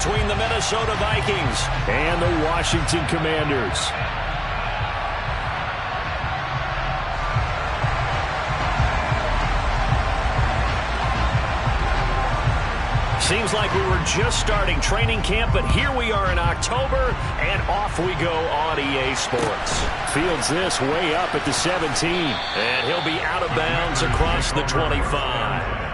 between the Minnesota Vikings and the Washington Commanders. Seems like we were just starting training camp, but here we are in October, and off we go on EA Sports. Fields this way up at the 17, and he'll be out of bounds across the 25.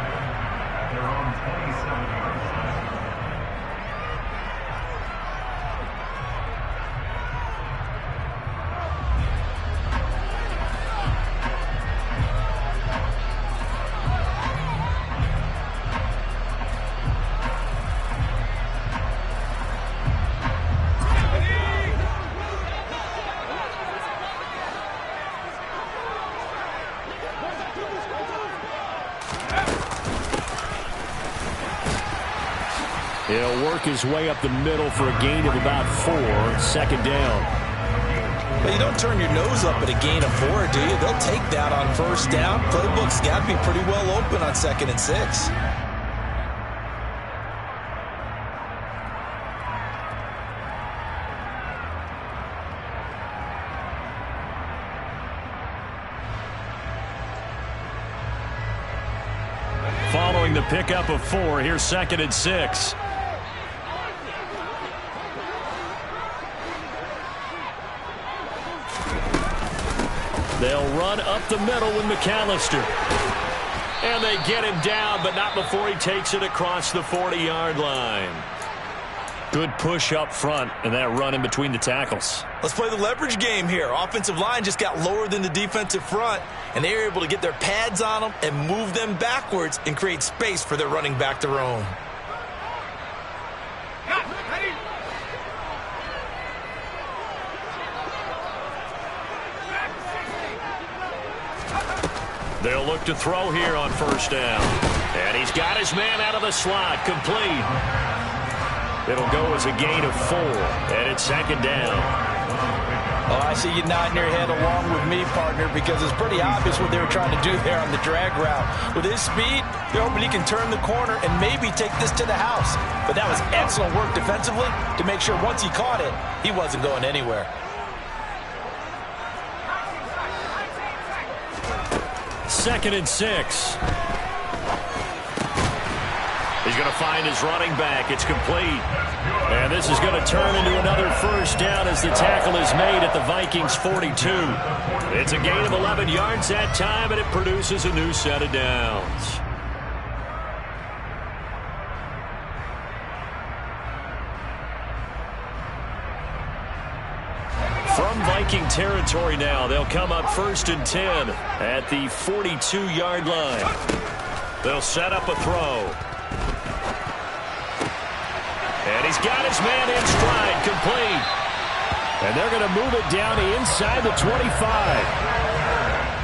He'll work his way up the middle for a gain of about 4, second down. But you don't turn your nose up at a gain of 4, do you? They'll take that on first down. Playbook's got to be pretty well open on 2nd and 6. Following the pickup of 4, here's 2nd and 6. They'll run up the middle with McAllister. And they get him down, but not before he takes it across the 40-yard line. Good push up front, and that run in between the tackles. Let's play the leverage game here. Offensive line just got lower than the defensive front, and they were able to get their pads on them and move them backwards and create space for their running back to roam. They'll look to throw here on first down. And he's got his man out of the slot, complete. It'll go as a gain of 4, and it's 2nd down. Oh, I see you nodding your head along with me, partner, because it's pretty obvious what they were trying to do there on the drag route. With his speed, they're hoping he can turn the corner and maybe take this to the house. But that was excellent work defensively to make sure once he caught it, he wasn't going anywhere. 2nd and 6. He's going to find his running back. It's complete. And this is going to turn into another first down as the tackle is made at the Vikings 42. It's a gain of 11 yards that time, and it produces a new set of downs. From Viking territory now, they'll come up 1st and 10 at the 42-yard line. They'll set up a throw. And he's got his man in stride, complete. And they're going to move it down inside the 25.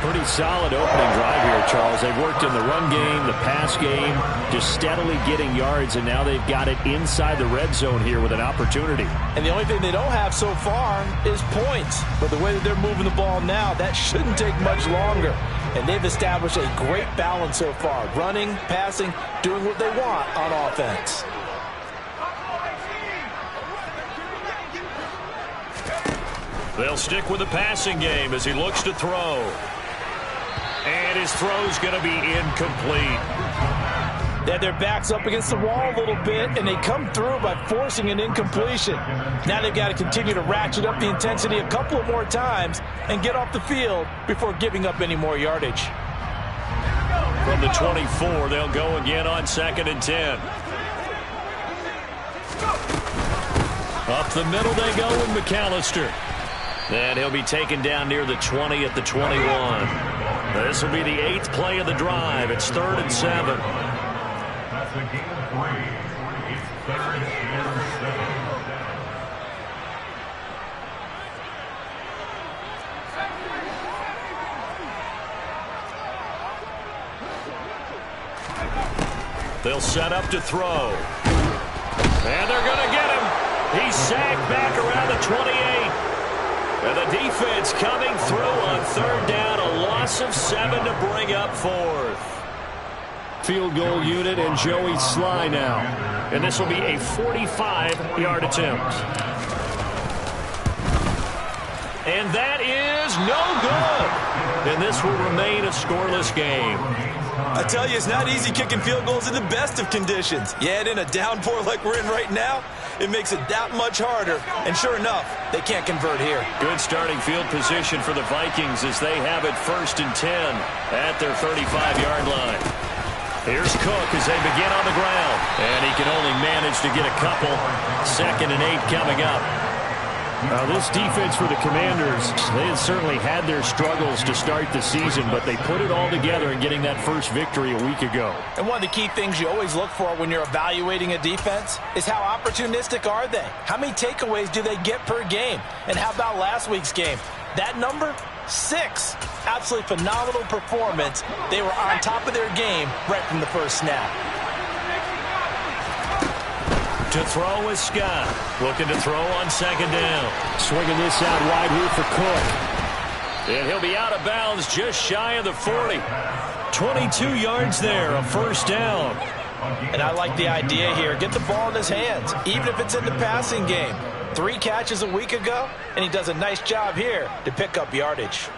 Pretty solid opening drive here, Charles. They've worked in the run game, the pass game, just steadily getting yards, and now they've got it inside the red zone here with an opportunity. And the only thing they don't have so far is points. But the way that they're moving the ball now, that shouldn't take much longer. And they've established a great balance so far. Running, passing, doing what they want on offense. They'll stick with the passing game as he looks to throw. And his throw's going to be incomplete. They had their backs up against the wall a little bit, and they come through by forcing an incompletion. Now they've got to continue to ratchet up the intensity a couple of more times and get off the field before giving up any more yardage. From the 24, they'll go again on 2nd and 10. Up the middle they go with McAllister. And he'll be taken down near the 20 at the 21. This will be the 8th play of the drive. It's 3rd and 7. That's a gain of 3. It's 3rd and 7. They'll set up to throw. And they're going to get him. He's sacked back around the 28. And the defense coming through on 3rd down. A loss of 7 to bring up 4th. Field goal unit and Joey Sly now. And this will be a 45-yard attempt. And that is no good. And this will remain a scoreless game. I tell you, it's not easy kicking field goals in the best of conditions. Yet in a downpour like we're in right now, it makes it that much harder. And sure enough, they can't convert here. Good starting field position for the Vikings as they have it 1st and 10 at their 35-yard line. Here's Cook as they begin on the ground. And he can only manage to get a couple. 2nd and 8 coming up. Now, this defense for the Commanders, they had certainly had their struggles to start the season, but they put it all together in getting that first victory a week ago. And one of the key things you always look for when you're evaluating a defense is how opportunistic are they? How many takeaways do they get per game? And how about last week's game? That number? 6. Absolutely phenomenal performance. They were on top of their game right from the first snap. To throw is Scott. Looking to throw on 2nd down. Swinging this out wide here for Cook. And he'll be out of bounds just shy of the 40. 22 yards there, a 1st down. And I like the idea here. Get the ball in his hands, even if it's in the passing game. 3 catches a week ago, and he does a nice job here to pick up yardage.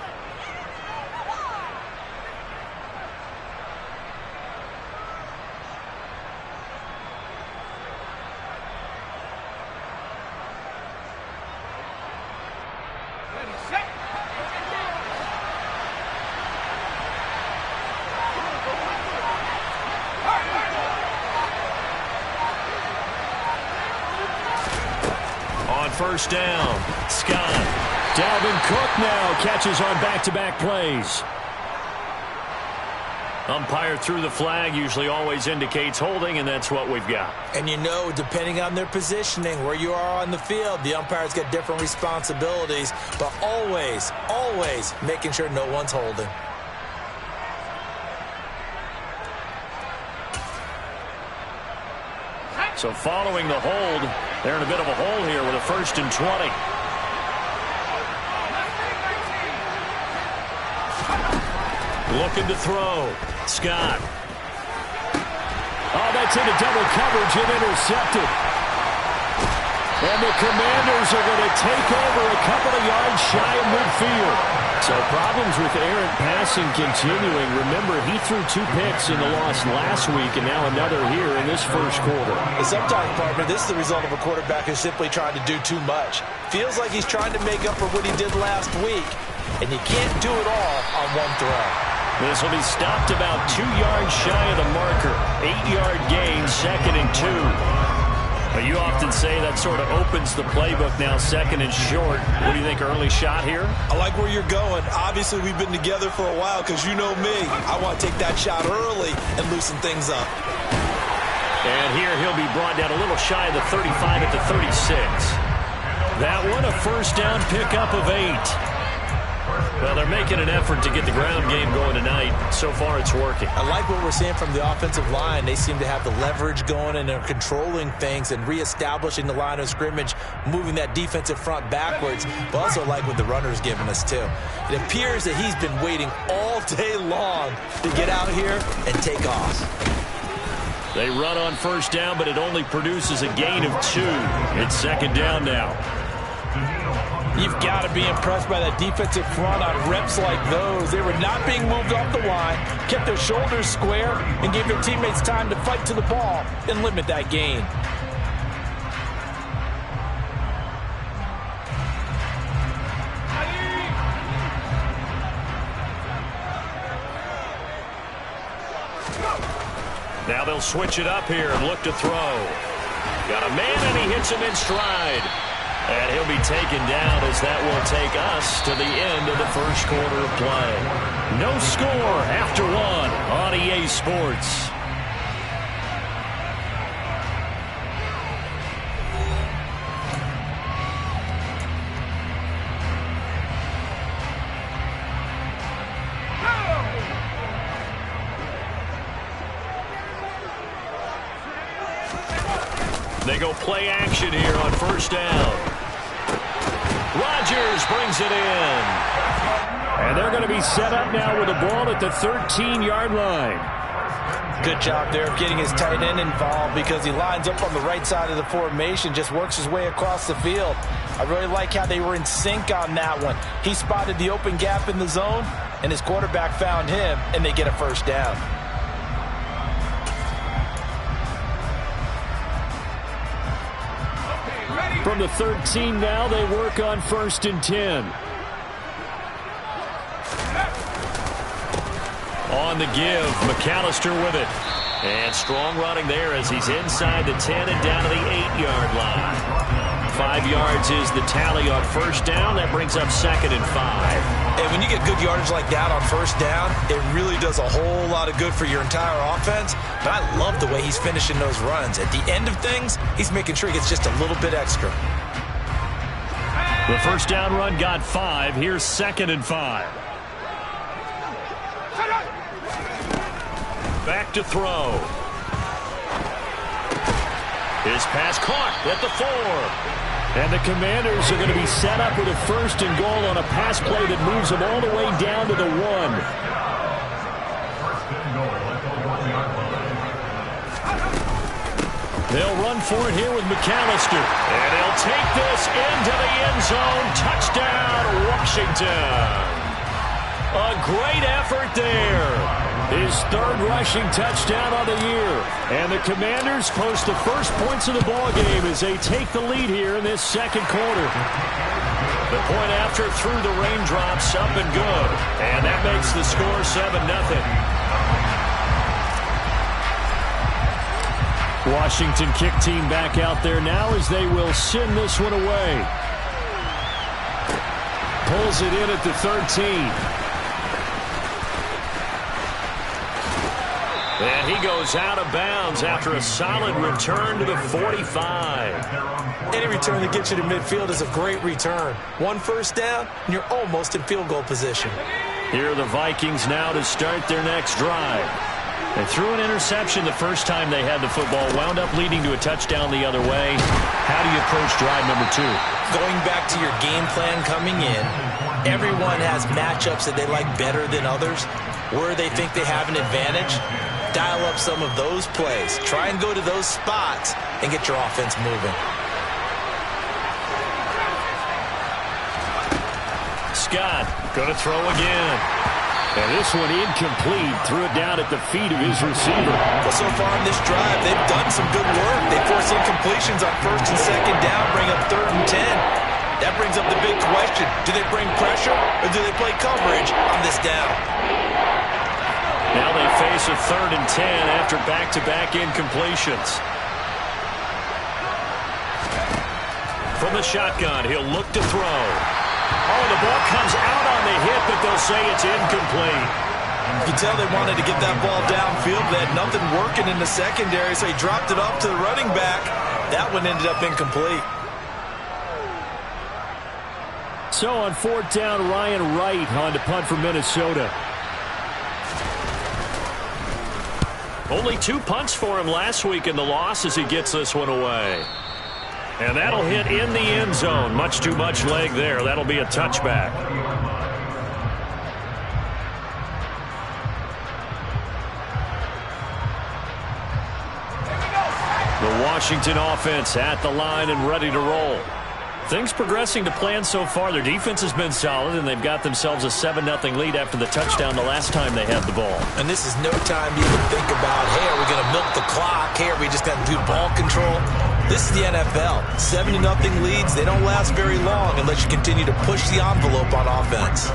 On 1st down, Scott. Dalvin Cook now catches on back-to-back plays. Umpire threw the flag, usually always indicates holding, and that's what we've got. And you know, depending on their positioning, where you are on the field, the umpires get different responsibilities, but always, always making sure no one's holding. So following the hold, they're in a bit of a hole here with a 1st and 20. Looking to throw. Scott. Oh, that's into double coverage and intercepted. And the Commanders are going to take over a couple of yards shy of midfield. So problems with errant passing continuing. Remember, he threw 2 picks in the loss last week and now another here in this first quarter. And sometimes, partner, this is the result of a quarterback who's simply trying to do too much. Feels like he's trying to make up for what he did last week, and you can't do it all on one throw. This will be stopped about 2 yards shy of the marker. 8-yard gain, 2nd and 2. You often say that sort of opens the playbook now, 2nd and short. What do you think, early shot here? I like where you're going. Obviously, we've been together for a while because you know me. I want to take that shot early and loosen things up. And here he'll be brought down a little shy of the 35 at the 36. That one, a 1st down pickup of 8. Well, they're making an effort to get the ground game going tonight. So far, it's working. I like what we're seeing from the offensive line. They seem to have the leverage going, and they're controlling things and reestablishing the line of scrimmage, moving that defensive front backwards. But also like what the runner's giving us, too. It appears that he's been waiting all day long to get out here and take off. They run on 1st down, but it only produces a gain of 2. It's 2nd down now. You've got to be impressed by that defensive front on reps like those. They were not being moved off the line, kept their shoulders square, and gave their teammates time to fight to the ball and limit that gain. Now they'll switch it up here and look to throw. Got a man, and he hits him in stride. And he'll be taken down as that will take us to the end of the first quarter of play. No score after 1 on EA Sports. They go play action here on 1st down. Rodgers brings it in. And they're going to be set up now with the ball at the 13-yard line. good job there of getting his tight end involved because he lines up on the right side of the formation, just works his way across the field. I really like how they were in sync on that one. He spotted the open gap in the zone, and his quarterback found him, and they get a first down. From the 13 now, they work on 1st and 10. On the give, McAllister with it. And strong running there as he's inside the 10 and down to the 8-yard line. 5 yards is the tally on 1st down. That brings up 2nd and 5. And when you get good yardage like that on 1st down, it really does a whole lot of good for your entire offense. But I love the way he's finishing those runs. At the end of things, he's making sure he gets just a little bit extra. The 1st down run got 5. Here's 2nd and 5. Back to throw. His pass caught at the 4. And the Commanders are going to be set up with a 1st and goal on a pass play that moves them all the way down to the 1. 1st and goal at the 1-yard line. They'll run for it here with McAllister. And he'll take this into the end zone. Touchdown, Washington. A great effort there. His 3rd rushing touchdown on the year. And the Commanders post the first points of the ballgame as they take the lead here in this 2nd quarter. The point after through the raindrops, up and good. And that makes the score 7-0. Washington kick team back out there now as they will send this one away. Pulls it in at the 13. And he goes out of bounds after a solid return to the 45. Any return that gets you to midfield is a great return. 1 first down, and you're almost in field goal position. Here are the Vikings now to start their next drive. They threw an interception the first time they had the football, wound up leading to a touchdown the other way. How do you approach drive number 2? Going back to your game plan coming in, everyone has matchups that they like better than others, where they think they have an advantage. Dial up some of those plays. Try and go to those spots and get your offense moving. Scott going to throw again. And this one incomplete. Threw it down at the feet of his receiver. Well, so far on this drive, they've done some good work. They force incompletions on 1st and 2nd down, bring up 3rd and 10. That brings up the big question. Do they bring pressure or do they play coverage on this down? Now they face a 3rd and 10 after back-to-back incompletions. From the shotgun, he'll look to throw. Oh, the ball comes out on the hit, but they'll say it's incomplete. You can tell they wanted to get that ball downfield. They had nothing working in the secondary, so he dropped it off to the running back. That one ended up incomplete. So on 4th down, Ryan Wright on to punt for Minnesota. Only 2 punts for him last week in the loss as he gets this one away. And that'll hit in the end zone. Much too much leg there. That'll be a touchback. The Washington offense at the line and ready to roll. Things progressing to plan so far. Their defense has been solid, and they've got themselves a 7-0 lead after the touchdown the last time they had the ball. And this is no time to even think about, hey, are we going to milk the clock? Hey, are we just going to do ball control? This is the NFL. 7-0 leads, they don't last very long unless you continue to push the envelope on offense.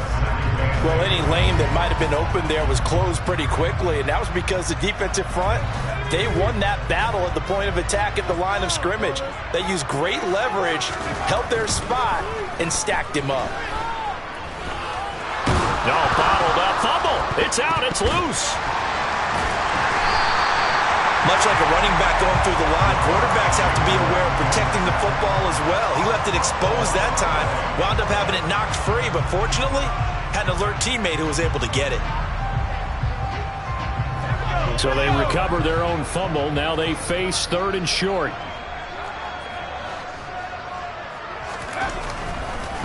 Well, any lane that might have been open there was closed pretty quickly, and that was because the defensive front, they won that battle at the point of attack at the line of scrimmage. They used great leverage, held their spot, and stacked him up. No, bottled up, fumble. It's out, it's loose. Much like a running back going through the line, quarterbacks have to be aware of protecting the football as well. He left it exposed that time, wound up having it knocked free, but fortunately, had an alert teammate who was able to get it. So they recover their own fumble. Now they face 3rd and short.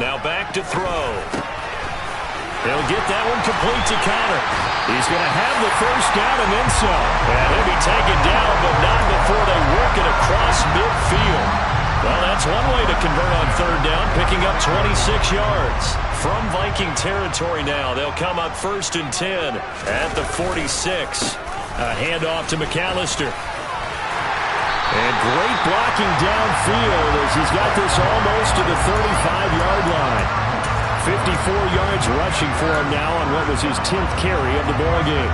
Now back to throw. He'll get that one complete to Connor. He's going to have the first down and then some. And he'll be taken down, but not before they work it across midfield. Well, that's one way to convert on third down, picking up 26 yards. From Viking territory now, they'll come up 1st and 10 at the 46. A handoff to McAllister. And great blocking downfield as he's got this almost to the 35-yard line. 54 yards rushing for him now on what was his 10th carry of the ballgame.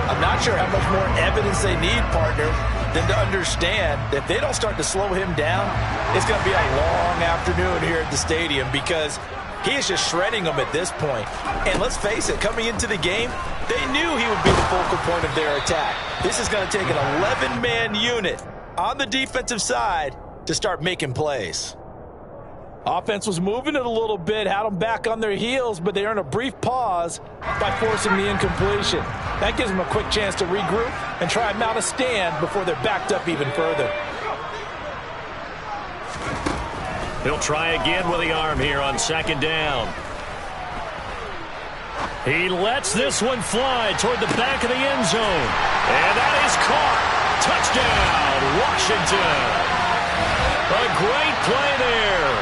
I'm not sure how much more evidence they need, partner, than to understand that if they don't start to slow him down, it's going to be a long afternoon here at the stadium because he is just shredding them at this point. And let's face it, coming into the game, they knew he would be the focal point of their attack. This is going to take an 11-man unit on the defensive side to start making plays. Offense was moving it a little bit, had them back on their heels, but they earned a brief pause by forcing the incompletion. That gives them a quick chance to regroup and try and mount a stand before they're backed up even further. He'll try again with the arm here on 2nd down. He lets this one fly toward the back of the end zone. And that is caught. Touchdown, Washington. A great play there.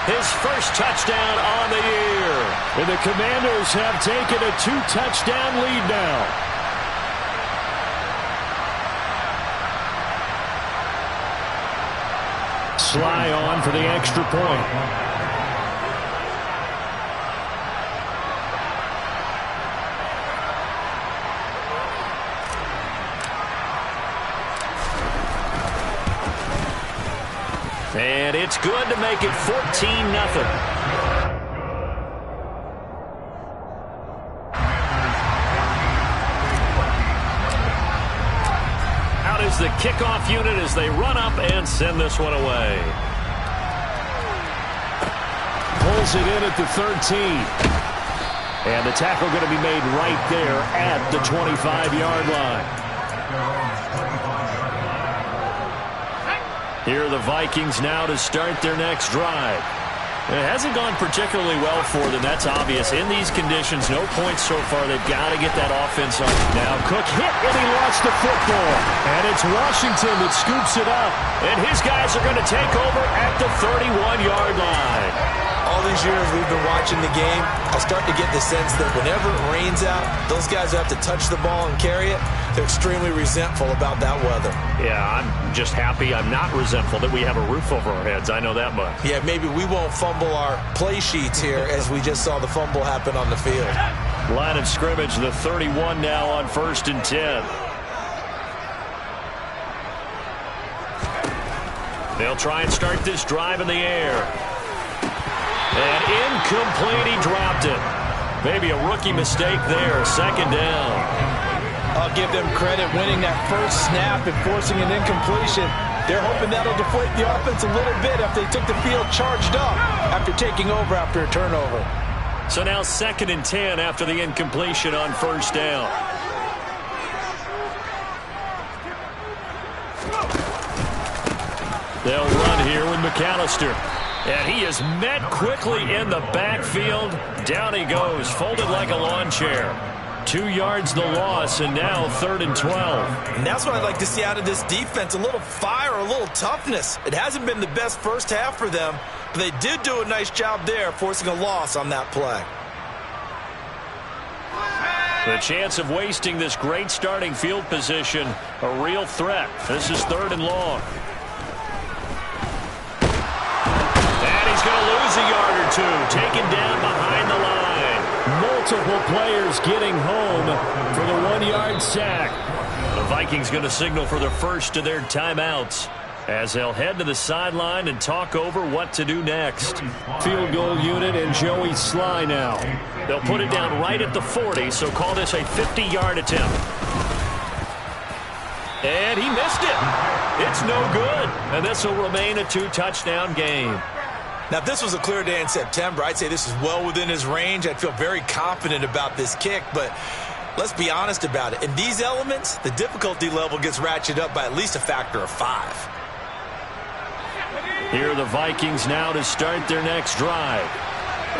His first touchdown on the year. And the Commanders have taken a 2-touchdown lead now. Sly on for the extra point. And it's good to make it 14-0. Out is the kickoff unit as they run up and send this one away. Pulls it in at the 13. And the tackle going to be made right there at the 25-yard line. Here are the Vikings now to start their next drive. It hasn't gone particularly well for them, that's obvious. In these conditions, no points so far. They've got to get that offense on. Now Cook hit and he lost the football. And it's Washington that scoops it up. And his guys are going to take over at the 31-yard line. All these years we've been watching the game, I start to get the sense that whenever it rains out, those guys who have to touch the ball and carry it, they're extremely resentful about that weather. Yeah, I'm just happy I'm not resentful that we have a roof over our heads. I know that much. Yeah, maybe we won't fumble our play sheets here as we just saw the fumble happen on the field. Line of scrimmage, the 31 now on 1st and 10. They'll try and start this drive in the air. And incomplete, he dropped it. Maybe a rookie mistake there, 2nd down. I'll give them credit winning that first snap and forcing an incompletion. They're hoping that'll deflate the offense a little bit if they took the field charged up after taking over after a turnover. So now 2nd and 10 after the incompletion on 1st down. They'll run here with McAllister. And he is met quickly in the backfield. Down he goes, folded like a lawn chair. 2 yards the loss, and now 3rd and 12. And that's what I'd like to see out of this defense, a little fire, a little toughness. It hasn't been the best first half for them, but they did do a nice job there, forcing a loss on that play. The chance of wasting this great starting field position, a real threat. This is 3rd and long. He's going to lose a yard or two, taken down behind the line. Multiple players getting home for the 1-yard sack. The Vikings going to signal for the first of their timeouts as they'll head to the sideline and talk over what to do next. Field goal unit and Joey Sly now. They'll put it down right at the 40, so call this a 50-yard attempt. And he missed it. It's no good, and this will remain a 2-touchdown game. Now, if this was a clear day in September, I'd say this is well within his range. I'd feel very confident about this kick, but let's be honest about it. In these elements, the difficulty level gets ratcheted up by at least a factor of 5. Here are the Vikings now to start their next drive.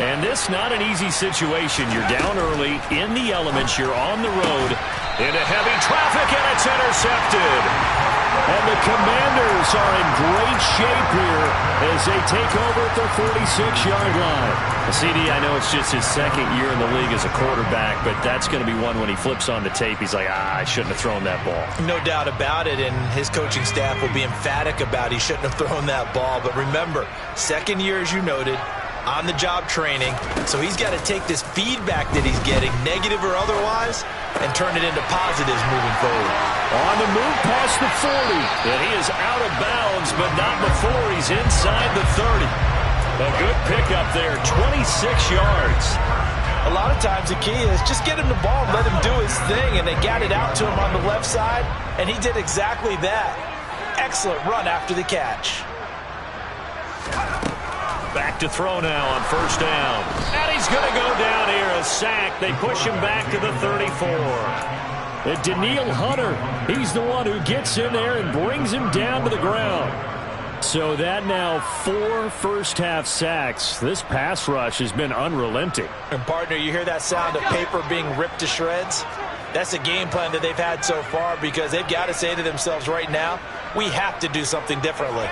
And this not an easy situation. You're down early, in the elements, you're on the road, into heavy traffic, and it's intercepted. And the Commanders are in great shape here as they take over at the 46-yard line. CD, I know it's just his second year in the league as a quarterback, but that's going to be one when he flips on the tape. He's like, I shouldn't have thrown that ball. No doubt about it, and his coaching staff will be emphatic about he shouldn't have thrown that ball. But remember, second year, as you noted, on-the-job training, so he's got to take this feedback that he's getting, negative or otherwise, and turn it into positives moving forward. On the move past the 40, and he is out of bounds, but not before he's inside the 30. A good pickup there, 26 yards. A lot of times the key is just get him the ball and let him do his thing, and they got it out to him on the left side, and he did exactly that. Excellent run after the catch. Back to throw now on first down. And he's going to go down here, a sack. They push him back to the 34. And Daniil Hunter, he's the one who gets in there and brings him down to the ground. So that now 4 first-half sacks. This pass rush has been unrelenting. And, partner, you hear that sound of paper being ripped to shreds? That's the game plan that they've had so far because they've got to say to themselves right now, we have to do something differently.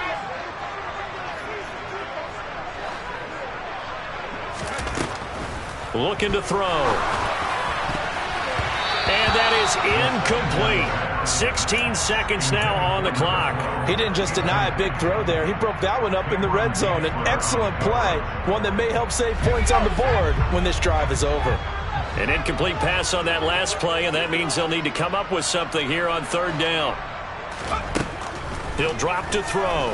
Looking to throw. And that is incomplete. 16 seconds now on the clock. He didn't just deny a big throw there. He broke that one up in the red zone. An excellent play, one that may help save points on the board when this drive is over. An incomplete pass on that last play, and that means they'll need to come up with something here on third down. He'll drop to throw.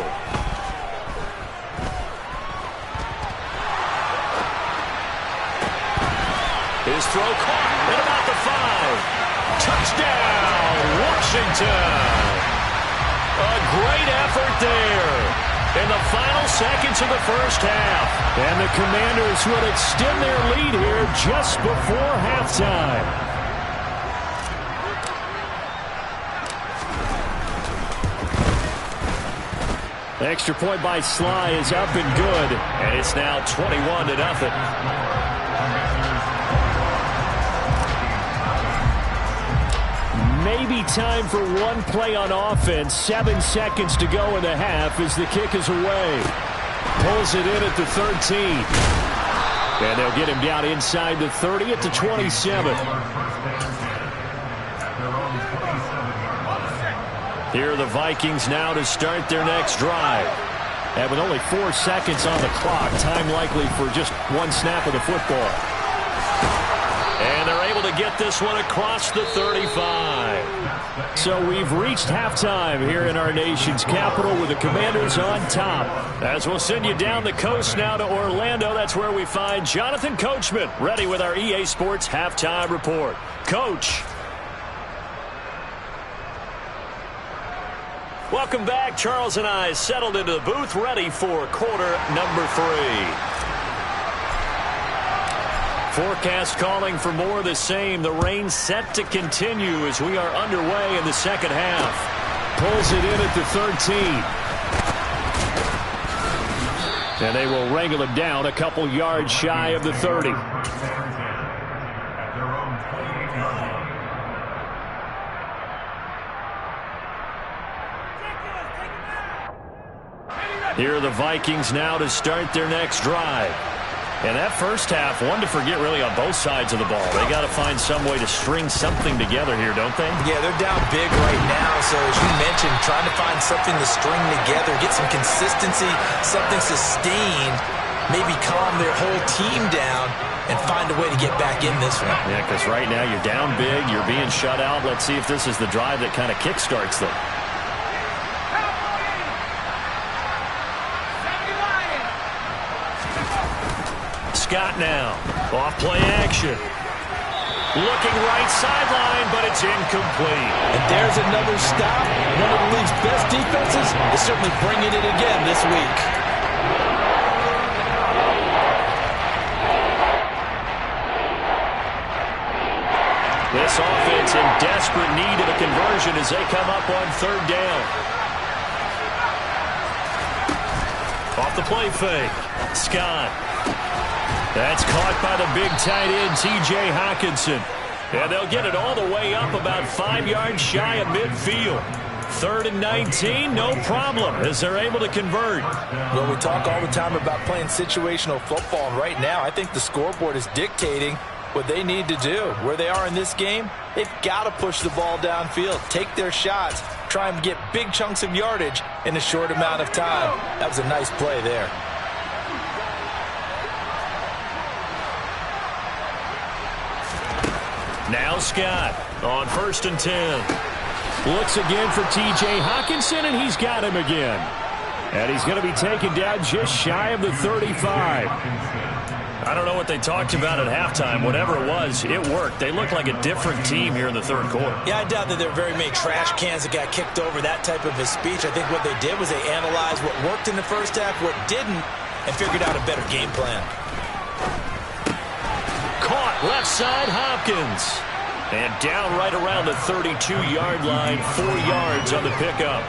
His throw caught at about the 5. Touchdown, Washington. A great effort there in the final seconds of the first half. And the Commanders will extend their lead here just before halftime. Extra point by Sly is up and good. And it's now 21-0. Maybe time for one play on offense. 7 seconds to go in the half as the kick is away. Pulls it in at the 13. And they'll get him down inside the 30 at the 27. Here are the Vikings now to start their next drive. And with only 4 seconds on the clock, time likely for just one snap of the football. And they're able to get this one across the 35. So we've reached halftime here in our nation's capital with the Commanders on top. As we'll send you down the coast now to Orlando, that's where we find Jonathan Coachman ready with our EA Sports Halftime Report. Coach. Welcome back. Charles and I settled into the booth ready for quarter number 3. Forecast calling for more of the same. The rain set to continue as we are underway in the second half. Pulls it in at the 13. And they will wrangle him down a couple yards shy of the 30. Here are the Vikings now to start their next drive. And that first half, one to forget really on both sides of the ball. They got to find some way to string something together here, don't they? Yeah, they're down big right now. So as you mentioned, trying to find something to string together, get some consistency, something sustained, maybe calm their whole team down and find a way to get back in this one. Yeah, because right now you're down big, you're being shut out. Let's see if this is the drive that kind of kickstarts them. Scott now, off play action. Looking right sideline, but it's incomplete. And there's another stop. One of the league's best defenses is certainly bringing it again this week. This offense in desperate need of a conversion as they come up on third down. Off the play fake, Scott. That's caught by the big tight end, T.J. Hockenson. And they'll get it all the way up about 5 yards shy of midfield. 3rd and 19, no problem, as they're able to convert. Well, we talk all the time about playing situational football, and right now I think the scoreboard is dictating what they need to do. Where they are in this game, they've got to push the ball downfield, take their shots, try and get big chunks of yardage in a short amount of time. That was a nice play there. Now Scott on 1st and 10. Looks again for T.J. Hockenson, and he's got him again. And he's going to be taken down just shy of the 35. I don't know what they talked about at halftime. Whatever it was, it worked. They look like a different team here in the 3rd quarter. Yeah, I doubt that there are very many trash cans that got kicked over, that type of a speech. I think what they did was they analyzed what worked in the first half, what didn't, and figured out a better game plan. Caught left side, Hopkins. And down right around the 32-yard line, 4 yards on the pickup.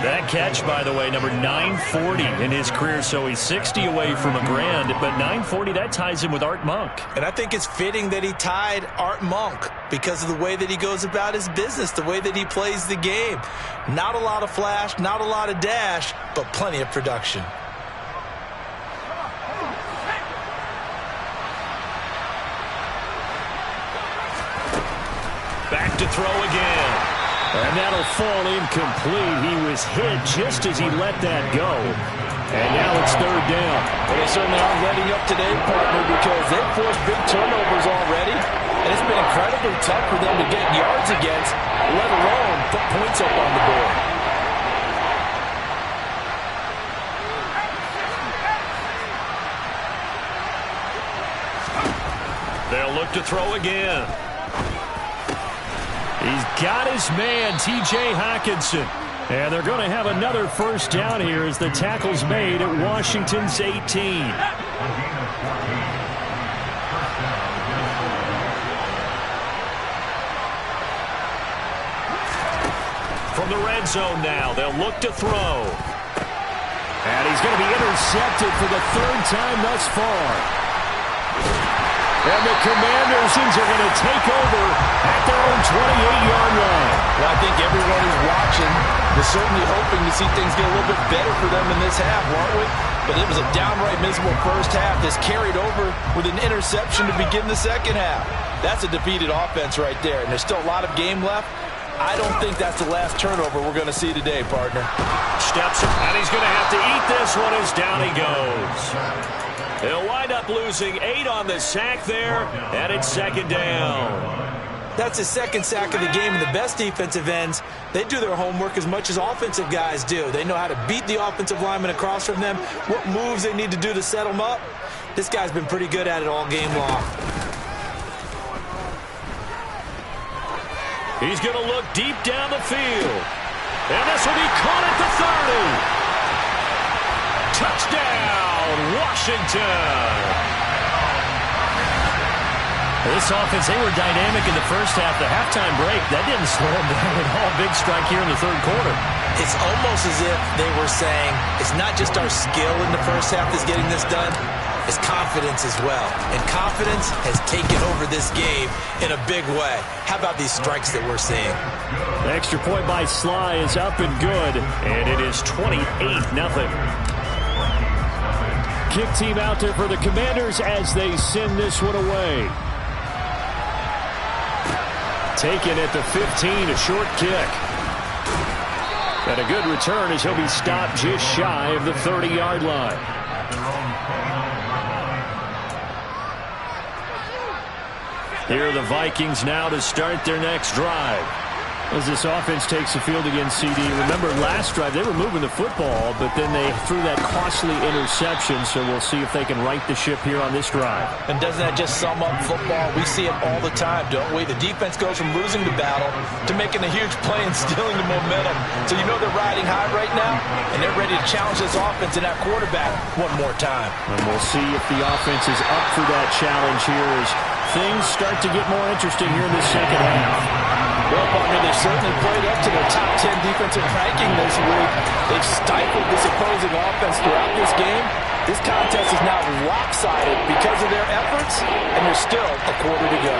That catch, by the way, number 940 in his career, so he's 60 away from a grand, but 940, that ties him with Art Monk. And I think it's fitting that he tied Art Monk because of the way that he goes about his business, the way that he plays the game. Not a lot of flash, not a lot of dash, but plenty of production. Back to throw again. And that'll fall incomplete. He was hit just as he let that go. And now it's 3rd down. Well, they certainly aren't letting up today, partner, because they've forced big turnovers already. And it's been incredibly tough for them to get yards against, let alone put points up on the board. They'll look to throw again. He's got his man, T.J. Hockenson. And they're going to have another 1st down here as the tackle's made at Washington's 18. From the red zone now, they'll look to throw. And he's going to be intercepted for the 3rd time thus far. And the Commanders are going to take over at their own 28-yard line. Well, I think everyone who's watching is certainly hoping to see things get a little bit better for them in this half, weren't we? But it was a downright miserable first half. This carried over with an interception to begin the second half. That's a defeated offense right there, and there's still a lot of game left. I don't think that's the last turnover we're going to see today, partner. Steps, and he's going to have to eat this one as down he goes. They'll wind up losing 8 on the sack there, and it's 2nd down. That's his 2nd sack of the game, and the best defensive ends, they do their homework as much as offensive guys do. They know how to beat the offensive lineman across from them, what moves they need to do to set them up. This guy's been pretty good at it all game long. He's going to look deep down the field. And this will be caught at the 30. Touchdown, Washington. This offense, they were dynamic in the first half. The halftime break, that didn't slow them down at all. Big strike here in the 3rd quarter. It's almost as if they were saying, it's not just our skill in the first half that's getting this done, it's confidence as well. And confidence has taken over this game in a big way. How about these strikes that we're seeing? The extra point by Sly is up and good, and it is 28-0. Kick team out there for the Commanders as they send this one away. Taken at the 15, a short kick. And a good return as he'll be stopped just shy of the 30-yard line. Here are the Vikings now to start their next drive. As this offense takes the field against CD. Remember, last drive, they were moving the football, but then they threw that costly interception, so we'll see if they can right the ship here on this drive. And doesn't that just sum up football? We see it all the time, don't we? The defense goes from losing the battle to making a huge play and stealing the momentum. So you know they're riding high right now, and they're ready to challenge this offense and that quarterback one more time. And we'll see if the offense is up for that challenge here as things start to get more interesting here in this second half. Well, partner, they certainly played up to their top 10 defensive ranking this week. They've stifled this opposing offense throughout this game. This contest is now lopsided because of their efforts, and there's still a quarter to go.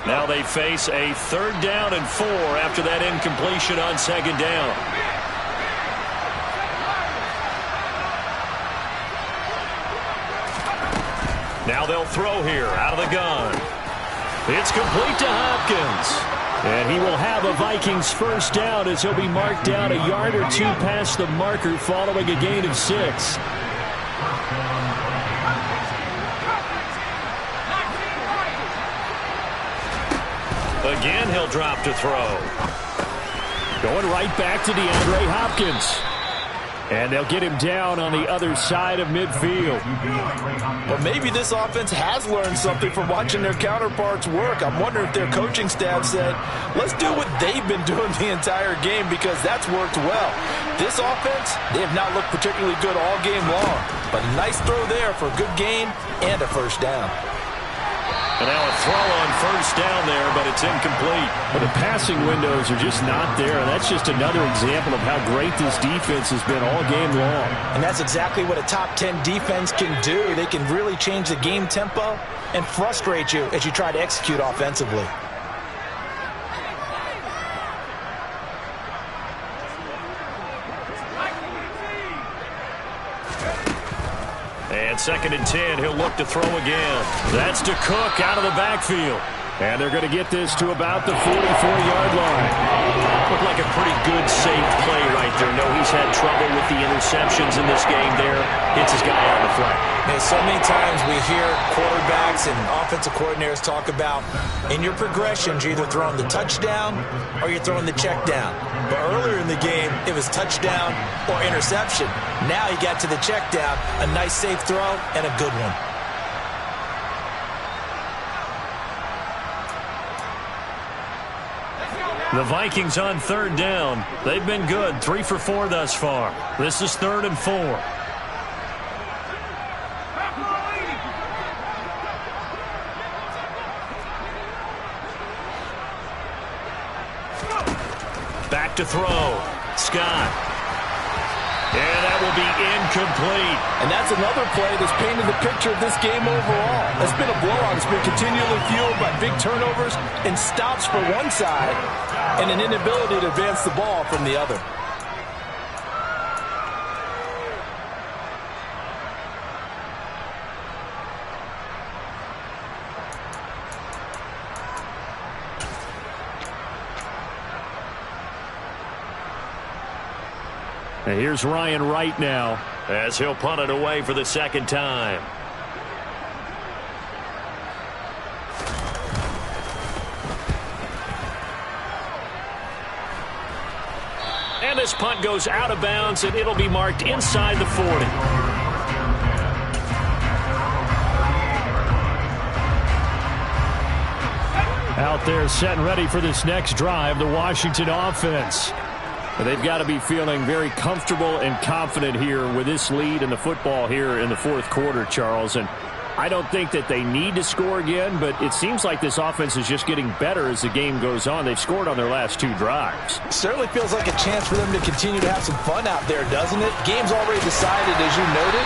Now they face a 3rd down and 4 after that incompletion on 2nd down. Now they'll throw here out of the gun. It's complete to Hopkins. And he will have a Vikings 1st down as he'll be marked down a yard or 2 past the marker following a gain of 6. Again, he'll drop to throw. Going right back to DeAndre Hopkins. And they'll get him down on the other side of midfield. Well, maybe this offense has learned something from watching their counterparts work. I'm wondering if their coaching staff said, let's do what they've been doing the entire game because that's worked well. This offense, they have not looked particularly good all game long. But a nice throw there for a good gain and a 1st down. And now a throw on 1st down there, but it's incomplete. But the passing windows are just not there. And that's just another example of how great this defense has been all game long. And that's exactly what a top 10 defense can do. They can really change the game tempo and frustrate you as you try to execute offensively. And 2nd and 10, he'll look to throw again. That's to Cook out of the backfield. And they're going to get this to about the 44-yard line. Looked like a pretty good, safe play right there. No, he's had trouble with the interceptions in this game there. Hits his guy out in the flat. And so many times we hear quarterbacks and offensive coordinators talk about in your progressions, you're either throwing the touchdown or you're throwing the check down. But earlier in the game, it was touchdown or interception. Now he got to the check down, a nice safe throw and a good one. The Vikings on 3rd down. They've been good, 3 for 4 thus far. This is 3rd and 4. Back to throw. Scott. And that will be incomplete. And that's another play that's painted the picture of this game overall. It's been a blowout. It's been continually fueled by big turnovers and stops for one side and an inability to advance the ball from the other. And here's Ryan Wright now as he'll punt it away for the 2nd time. And this punt goes out of bounds, and it'll be marked inside the 40. Out there set and ready for this next drive, the Washington offense. They've got to be feeling very comfortable and confident here with this lead in the football here in the 4th quarter, Charles. And I don't think that they need to score again, but it seems like this offense is just getting better as the game goes on. They've scored on their last 2 drives. Certainly feels like a chance for them to continue to have some fun out there, doesn't it? Game's already decided, as you noted.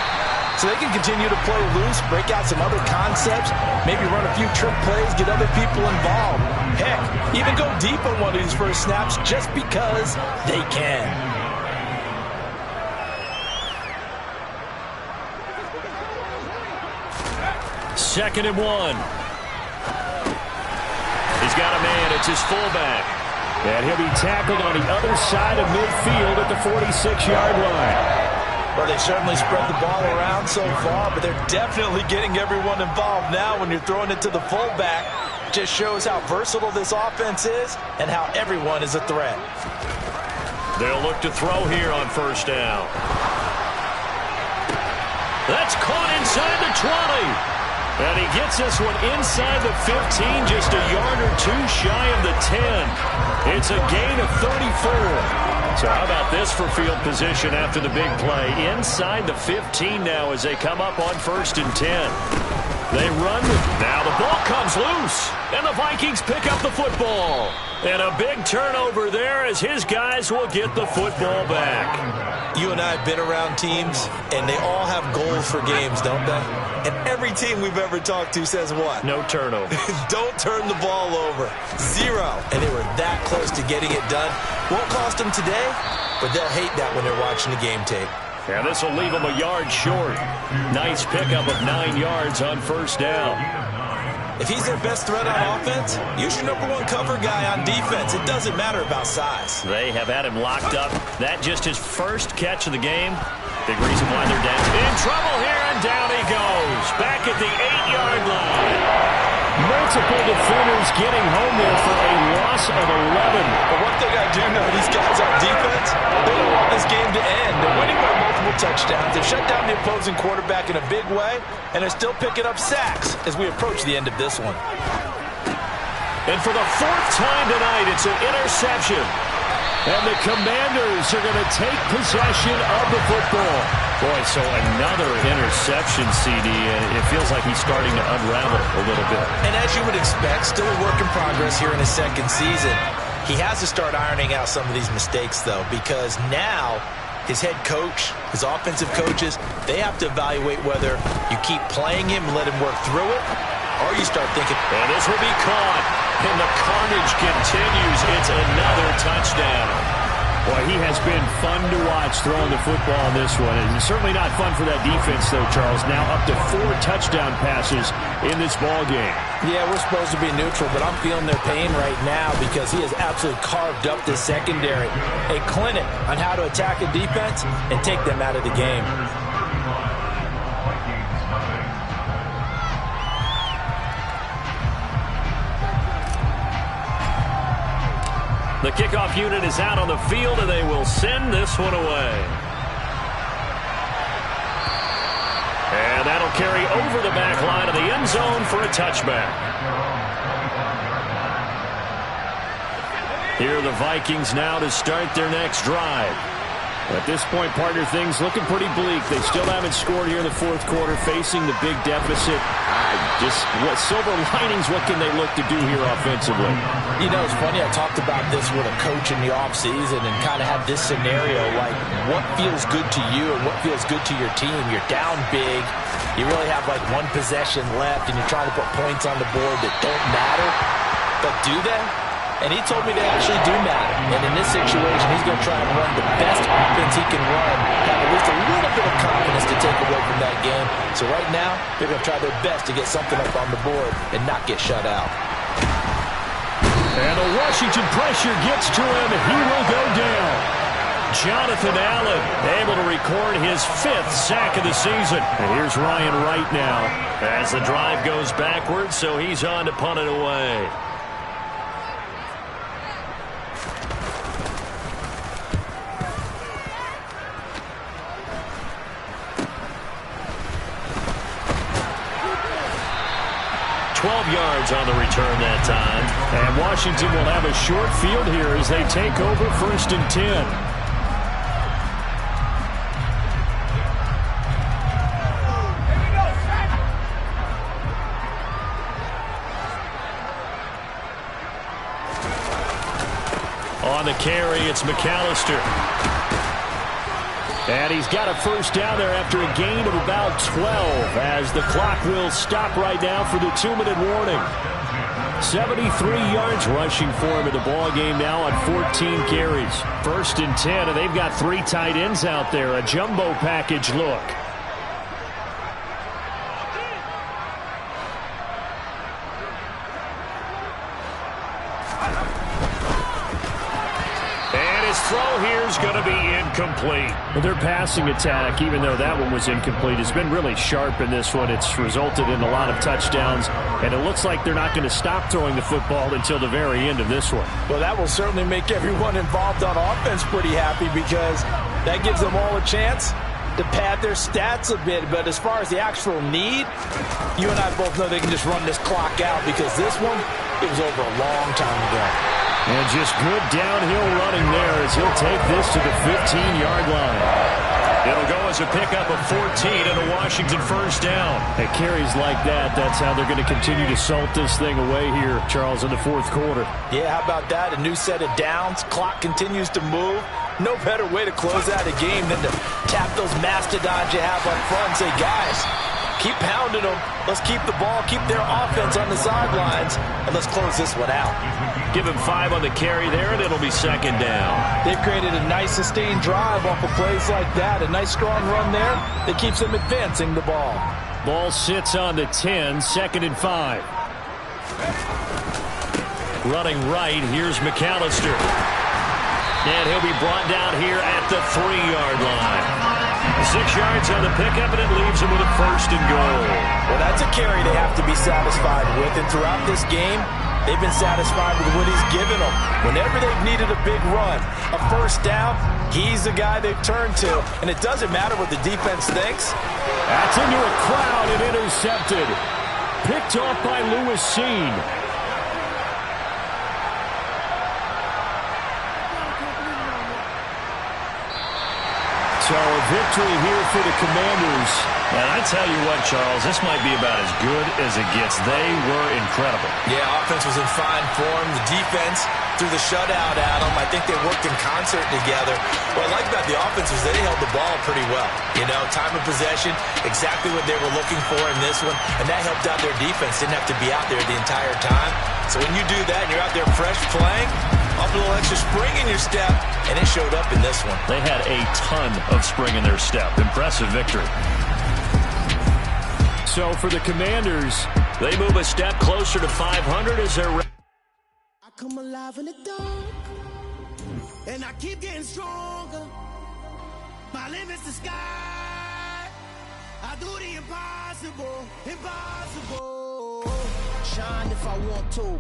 So they can continue to play loose, break out some other concepts, maybe run a few trick plays, get other people involved. Heck, even go deep on one of these first snaps just because they can. Second and 1. He's got a man. It's his fullback. And he'll be tackled on the other side of midfield at the 46-yard line. Well, they certainly spread the ball around so far, but they're definitely getting everyone involved now when you're throwing it to the fullback. Just shows how versatile this offense is and how everyone is a threat. They'll look to throw here on 1st down. That's caught inside the 20. And he gets this one inside the 15, just a yard or 2 shy of the 10. It's a gain of 34. So how about this for field position after the big play? Inside the 15 now as they come up on 1st and 10. They run. Now the ball comes loose, and the Vikings pick up the football. And a big turnover there as his guys will get the football back. You and I have been around teams, and they all have goals for games, don't they? And every team we've ever talked to says what? No turnover. Don't turn the ball over. 0. And they were that close to getting it done. Won't cost them today, but they'll hate that when they're watching the game tape. And this will leave them a yard short. Nice pickup of 9 yards on first down. If he's their best threat on offense, use your #1 cover guy on defense. It doesn't matter about size. They have had him locked up. That just his first catch of the game. Big reason why they're down. In trouble here, and down he goes. Back at the 8-yard line. Multiple defenders getting home there for a loss of 11. But one thing I do know, these guys on defense, they don't want this game to end. They're winning by multiple touchdowns. They've shut down the opposing quarterback in a big way, and they're still picking up sacks as we approach the end of this one. And for the 4th time tonight, it's an interception. And the Commanders are going to take possession of the football. Boy, so another interception, CD, and it feels like he's starting to unravel a little bit. And as you would expect, still a work in progress here in his second season. He has to start ironing out some of these mistakes, though, because now his head coach, his offensive coaches, they have to evaluate whether you keep playing him and let him work through it, or you start thinking, and this will be caught, and the carnage continues. It's another touchdown. Boy, he has been fun to watch throwing the football in this one. And it's certainly not fun for that defense, though, Charles. Now up to 4 touchdown passes in this ball game. Yeah, we're supposed to be neutral, but I'm feeling their pain right now because he has absolutely carved up this secondary. A clinic on how to attack a defense and take them out of the game. The kickoff unit is out on the field, and they will send this one away. And that'll carry over the back line of the end zone for a touchback. Here are the Vikings now to start their next drive. At this point, partner, things looking pretty bleak. They still haven't scored here in the 4th quarter, facing the big deficit. What silver linings, what can they look to do here offensively? You know, it's funny, I talked about this with a coach in the offseason and kind of had this scenario, like what feels good to you and what feels good to your team. You're down big. You really have like 1 possession left, and you're trying to put points on the board that don't matter. But do they? And he told me they actually do matter. And in this situation, he's going to try and run the best offense he can run, have at least a little bit of confidence to take away from that game. So right now, they're going to try their best to get something up on the board and not get shut out. And the Washington pressure gets to him, and he will go down. Jonathan Allen able to record his 5th sack of the season. And here's Ryan Wright now as the drive goes backwards, so he's on to punt it away. Yards on the return that time. And Washington will have a short field here as they take over 1st and 10. On the carry, it's McAllister. And he's got a first down there after a gain of about 12 as the clock will stop right now for the 2-minute warning. 73 yards rushing for him in the ball game now on 14 carries. 1st and 10, and they've got 3 tight ends out there. A jumbo package look. Throw here is going to be incomplete. Their passing attack, even though that one was incomplete, has been really sharp in this one. It's resulted in a lot of touchdowns, and it looks like they're not going to stop throwing the football until the very end of this one. Well, that will certainly make everyone involved on offense pretty happy because that gives them all a chance to pad their stats a bit. But as far as the actual need, you and I both know they can just run this clock out because this one, it was over a long time ago. And just good downhill running there as he'll take this to the 15-yard line. It'll go as a pickup of 14 and a Washington first down. At carries like that, that's how they're going to continue to salt this thing away here, Charles, in the fourth quarter. Yeah, how about that? A new set of downs. Clock continues to move. No better way to close out a game than to tap those mastodons you have up front and say, guys, keep pounding them. Let's keep the ball, keep their offense on the sidelines, and let's close this one out. Give him 5 on the carry there, and it'll be second down. They've created a nice sustained drive off of plays like that. A nice strong run there that keeps them advancing the ball. Ball sits on the 10, 2nd and 5. Running right, here's McAllister. And he'll be brought down here at the 3-yard line. 6 yards on the pickup, and it leaves him with a first and goal. Well, that's a carry they have to be satisfied with. And throughout this game, they've been satisfied with what he's given them. Whenever they've needed a big run, a first down, he's the guy they've turned to. And it doesn't matter what the defense thinks. That's into a crowd and intercepted. Picked off by Lewis Seen. So a victory here for the Commanders. And I tell you what, Charles, this might be about as good as it gets. They were incredible. Yeah, offense was in fine form. The defense threw the shutout at them. I think they worked in concert together. What I like about the offense was they held the ball pretty well. You know, time of possession, exactly what they were looking for in this one. And that helped out their defense. Didn't have to be out there the entire time. So when you do that and you're out there fresh playing, up a little extra spring in your step, and it showed up in this one. They had a ton of spring in their step. Impressive victory. So for the Commanders, they move a step closer to 500 as they're... I come alive in the dark, and I keep getting stronger. My limit's the sky. I do the impossible, impossible. Shine if I want to.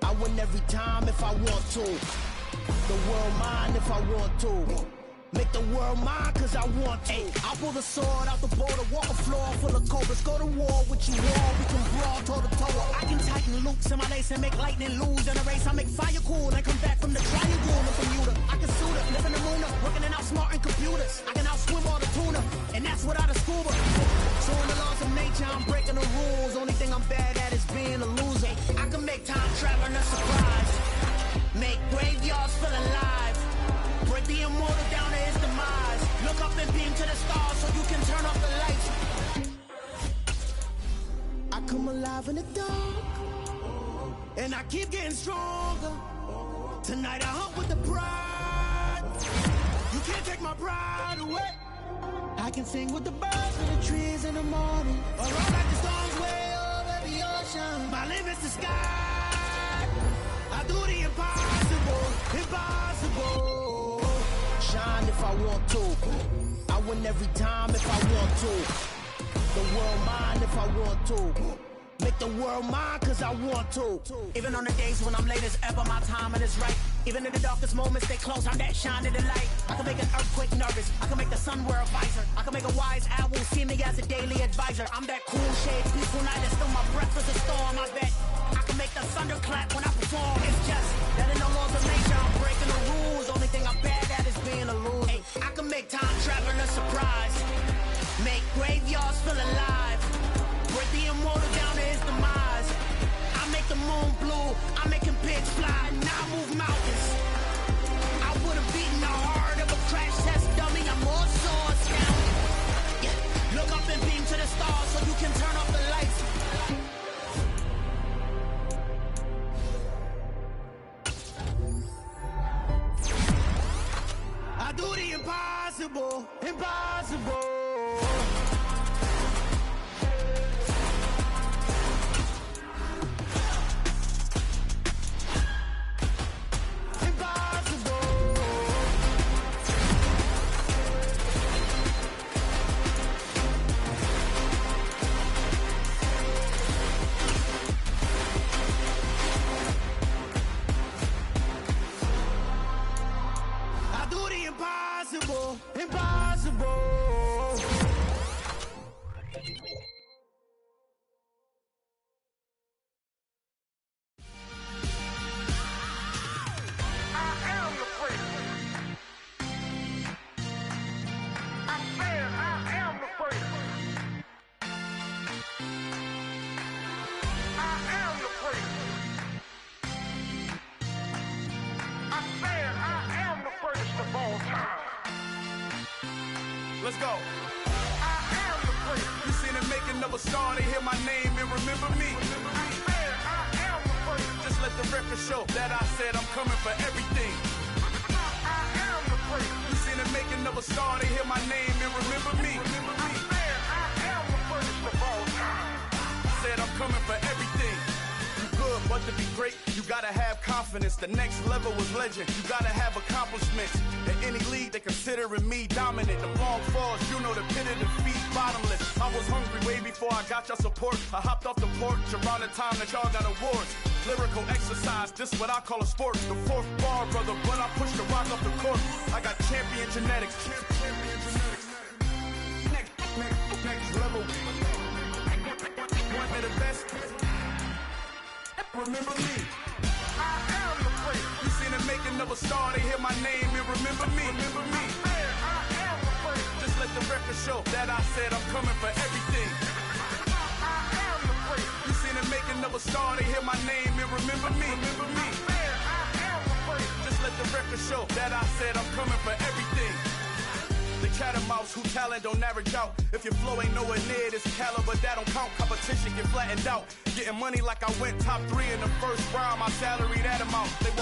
I win every time if I want to. The world mine if I want to. Make the world mine cause I want to. I pull the sword out the border, walk a floor full of cobras. Go to war with you all, we can brawl toe to toe. I can tighten loops in my lace and make lightning lose. In a race I make fire cool and come back from the triangle in Bermuda. I can suit it, live in the moon, working and outsmarting computers. I can outswim all the tuna, and that's without a scuba. So in the laws of nature I'm breaking the rules. Only thing I'm bad at is being a loser. I can make time traveling a surprise. Make graveyards feel alive. Break the immortal down to his demise. Look up and beam to the stars so you can turn off the lights. I come alive in the dark, and I keep getting stronger. Tonight I hunt with the pride. You can't take my pride away. I can sing with the birds and the trees in the morning, or run like the storms way over the ocean. My limit's the sky. I do the impossible, impossible. Shine if I want to. I win every time if I want to. The world mine if I want to. Make the world mine cause I want to. Even on the days when I'm late as ever, my timing is right. Even in the darkest moments, stay close, I'm that shine in the light. I can make an earthquake nervous. I can make the sun wear a visor. I can make a wise owl see me as a daily advisor. I'm that cool shade, peaceful night, and still my breath is a storm. I bet I can make the thunder clap when I perform. It's just that in the laws of nature, I'm breaking the rules. Only thing I'm bad at is being a loser. Hey, I can make time traveling a surprise. Make graveyards feel alive. Break the immortal down to his demise. I make the moon blue. I make him pigs fly. Now I move mountains. I would have beaten the heart of a crash test dummy. I'm more so astounded. Yeah. Look up and beam to the stars so you can turn off the lights. I do the impossible, impossible. Impossible, impossible. I am the prince. I Let's go. I am the great. You seen the making of a star, they hear my name and remember me. I am the great. Just let the record show that I said I'm coming for everything. I am the great. You seen the making of a star, they hear my name and remember me. I am the greatest of all time. Said I'm coming for everything. You good, but to be great, you gotta have confidence. The next level was legend. You gotta have accomplishments. In any league, they considering me dominant. The long falls, you know the pit of defeat, bottomless. I was hungry way before I got your support. I hopped off the porch around the time that y'all got awards. Lyrical exercise, this what I call a sport. The fourth bar, brother, when I push the rock off the court. I got champion genetics. Next level. One of the best. Remember me. I am the great. You seen the making of a star, they hear my name and remember me. Remember me. I am the great. Just let the record show that I said I'm coming for everything. I am the great. You seen the making of a star, they hear my name and remember me. Remember me. I am the great. Just let the record show that I said I'm coming for everything. The catamounts who talent don't average out. If your flow ain't nowhere near this caliber, that don't count. Competition get flattened out. Getting money like I went top 3 in the first round. My salary that amount. They